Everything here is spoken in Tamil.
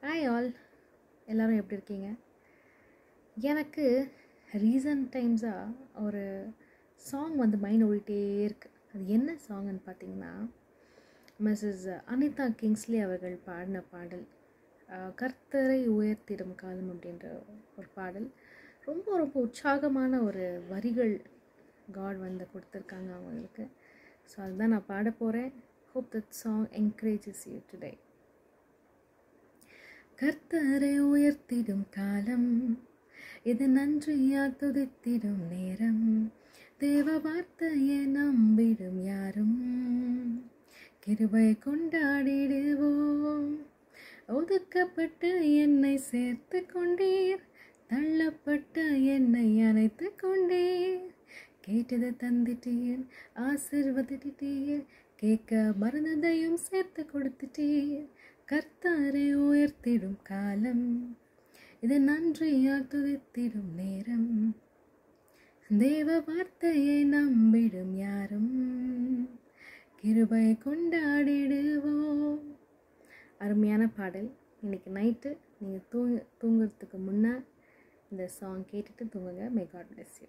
ஹாய் ஆல், எல்லோரும் எப்படி இருக்கீங்க? எனக்கு ரீசன்ட் டைம்ஸாக ஒரு சாங் மைண்ட் ஓடிட்டே இருக்குது. அது என்ன சாங்குன்னு பார்த்தீங்கன்னா, மிஸ்ஸஸ் அனிதா கிங்ஸ்லி அவர்கள் பாடின பாடல் கர்த்தரை உயர்த்திடும் காலம் அப்படின்ற ஒரு பாடல். ரொம்ப ரொம்ப உற்சாகமான ஒரு வரிகள் காட் கொடுத்துருக்காங்க அவங்களுக்கு. ஸோ அதுதான் நான் பாட போகிறேன். Hope that song encourages you today. கர்த்தரை உயர்த்திடும் காலம், இது நன்றியால் துதித்திடும் நேரம். தேவ வார்த்தையை நம்பிடும் யாரும் கிருபை கொண்டாடிடுவோம். ஒதுக்கப்பட்டு என்னை சேர்த்து கொண்டீர், தள்ளப்பட்ட என்னை அணைத்து கொண்டீர். கேட்டதை தந்துட்டீர், ஆசீர்வதிட்டீர், கேட்க மறந்ததையும் சேர்த்து கொடுத்துட்டீர். கர்த்தரை உயர்த்திடும் காலம், இது நன்றியால் துதித்திடும் நேரம். தேவ வார்த்தையை நம்பிடும் யாரும் கிருபை கொண்டாடிடுவோம். அருமையான பாடல். இன்னைக்கு நைட்டு நீங்கள் தூங்குறதுக்கு முன்னே இந்த சாங் கேட்டுட்டு தூங்குங்க. May God bless you.